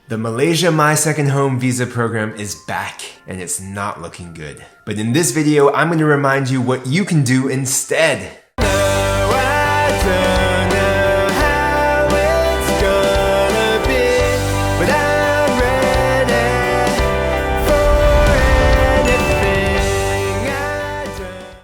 The Malaysia My Second Home visa program is back and it's not looking good. But in this video, I'm going to remind you what you can do instead.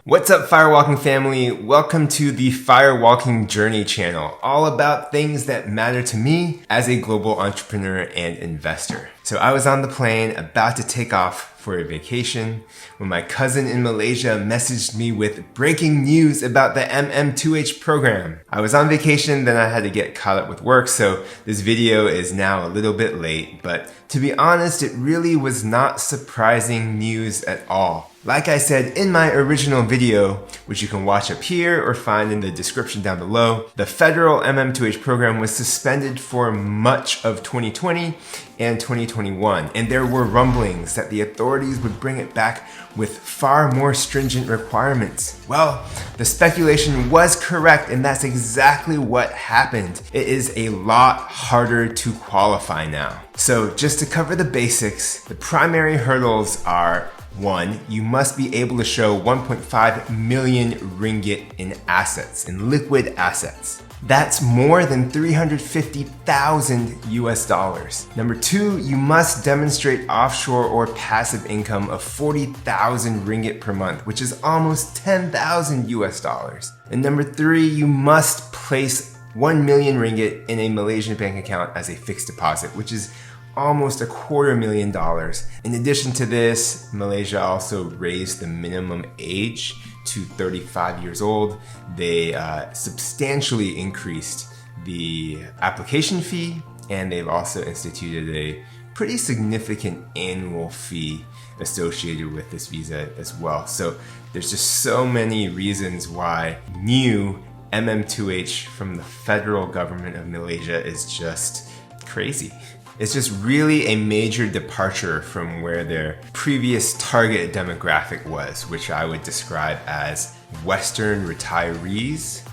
What's up, Firewalking family? Welcome to the Firewalking Journey channel, all about things that matter to me as a global entrepreneur and investor. So I was on the plane about to take off for a vacation when my cousin in Malaysia messaged me with breaking news about the MM2H program. I was on vacation, then I had to get caught up with work, so this video is now a little bit late, but to be honest, it really was not surprising news at all. Like I said in my original video, which you can watch up here or find in the description down below, the federal MM2H program was suspended for much of 2020 and 2021, and there were rumblings that the authorities would bring it back with far more stringent requirements. Well, the speculation was correct, and that's exactly what happened. It is a lot harder to qualify now. So just to cover the basics, the primary hurdles are: 1, you must be able to show 1.5 million ringgit in assets, in liquid assets. That's more than 350,000 US dollars. Number 2, you must demonstrate offshore or passive income of 40,000 ringgit per month, which is almost 10,000 US dollars. And number 3, you must place 1 million ringgit in a Malaysian bank account as a fixed deposit, which is almost $250,000. In addition to this, Malaysia also raised the minimum age to 35 years old. They substantially increased the application fee, and they've also instituted a pretty significant annual fee associated with this visa as well. So there's just so many reasons why new MM2H from the federal government of Malaysia is just crazy. It's just really a major departure from where their previous target demographic was, which I would describe as Western retirees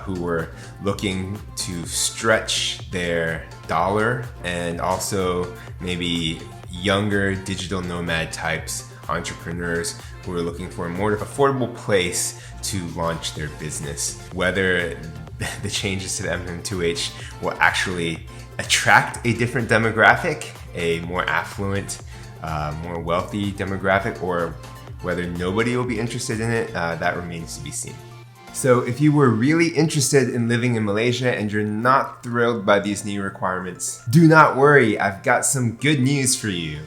who were looking to stretch their dollar, and also maybe younger digital nomad types, entrepreneurs who are looking for a more affordable place to launch their business. Whether the changes to the MM2H will actually attract a different demographic, a more affluent, more wealthy demographic, or whether nobody will be interested in it, that remains to be seen. So if you were really interested in living in Malaysia and you're not thrilled by these new requirements, do not worry, I've got some good news for you.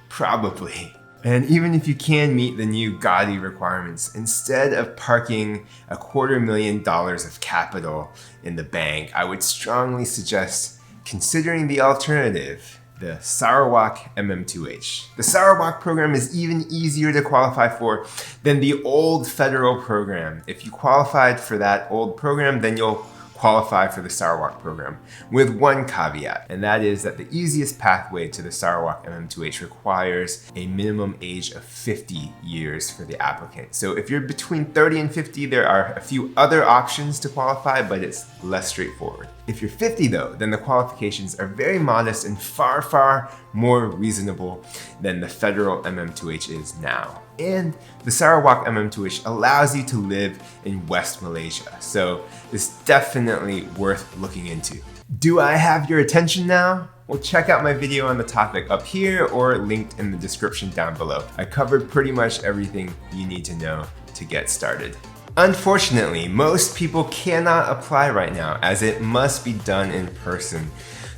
Probably. And even if you can meet the new gaudy requirements, instead of parking $250,000 of capital in the bank, I would strongly suggest considering the alternative, the Sarawak MM2H. The Sarawak program is even easier to qualify for than the old federal program. If you qualified for that old program, then you'll qualify for the Sarawak program, with one caveat, and that is that the easiest pathway to the Sarawak MM2H requires a minimum age of 50 years for the applicant. So if you're between 30 and 50, there are a few other options to qualify, but it's less straightforward. If you're 50 though, then the qualifications are very modest and far, far more reasonable than the federal MM2H is now. And the Sarawak MM2H allows you to live in West Malaysia, so it's definitely worth looking into. Do I have your attention now? Well, check out my video on the topic up here or linked in the description down below. I covered pretty much everything you need to know to get started. Unfortunately, most people cannot apply right now, as it must be done in person.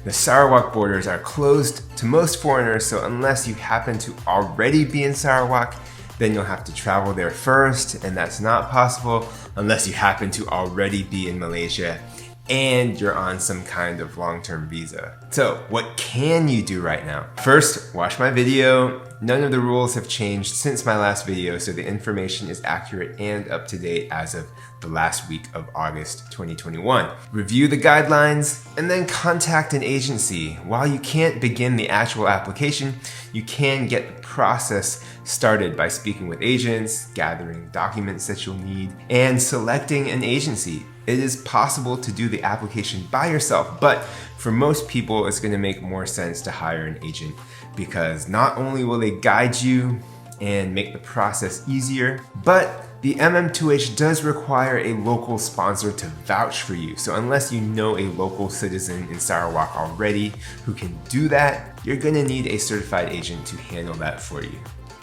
The Sarawak borders are closed to most foreigners, so unless you happen to already be in Sarawak, then you'll have to travel there first, and that's not possible unless you happen to already be in Malaysia and you're on some kind of long-term visa. So what can you do right now? First, watch my video. None of the rules have changed since my last video, so the information is accurate and up to date as of the last week of August 2021. Review the guidelines and then contact an agency. While you can't begin the actual application, you can get the process started by speaking with agents, gathering documents that you'll need, and selecting an agency. It is possible to do the application by yourself, but for most people, it's going to make more sense to hire an agent because not only will they guide you and make the process easier, but the MM2H does require a local sponsor to vouch for you. So unless you know a local citizen in Sarawak already who can do that, you're going to need a certified agent to handle that for you.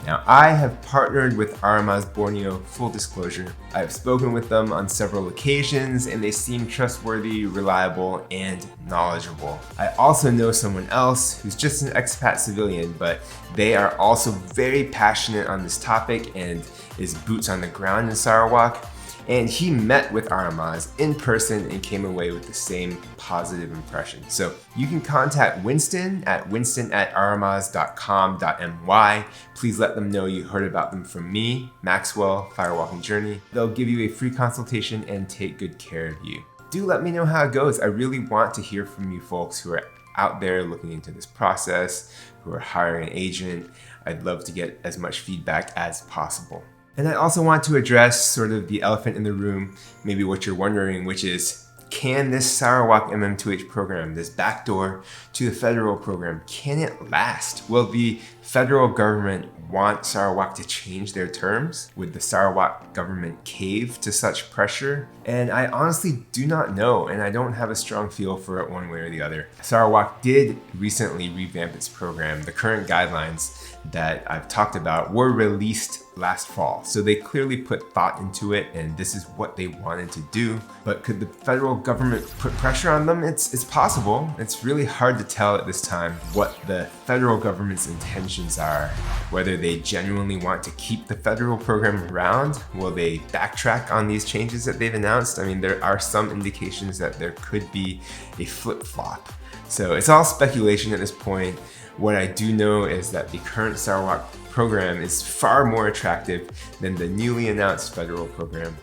Now, I have partnered with Aramaz Borneo, full disclosure. I've spoken with them on several occasions and they seem trustworthy, reliable, and knowledgeable. I also know someone else who's just an expat civilian, but they are also very passionate on this topic and is boots on the ground in Sarawak. And he met with Aramaz in person and came away with the same positive impression. So you can contact Winston at aramaz.com.my. Please let them know you heard about them from me, Maxwell, Firewalking Journey. They'll give you a free consultation and take good care of you. Do let me know how it goes. I really want to hear from you folks who are out there looking into this process, who are hiring an agent. I'd love to get as much feedback as possible. And I also want to address sort of the elephant in the room, maybe what you're wondering, which is, can this Sarawak MM2H program, this backdoor to the federal program, can it last? Will the federal government want Sarawak to change their terms? Would the Sarawak government cave to such pressure? And I honestly do not know, and I don't have a strong feel for it one way or the other. Sarawak did recently revamp its program. The current guidelines that I've talked about were released last fall. So they clearly put thought into it and this is what they wanted to do. But could the federal government put pressure on them? It's possible. It's really hard to tell at this time what the federal government's intentions are, whether they genuinely want to keep the federal program around. Will they backtrack on these changes that they've announced? I mean, there are some indications that there could be a flip-flop. So it's all speculation at this point. What I do know is that the current Sarawak program is far more attractive than the newly announced federal program.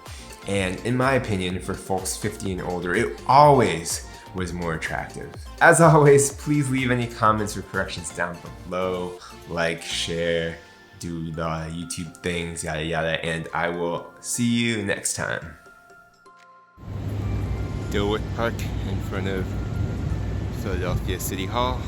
And in my opinion, for folks 50 and older, it always was more attractive. As always, please leave any comments or corrections down below. Like, share, do the YouTube things, yada yada, and I will see you next time. Dilworth Park in front of Philadelphia City Hall.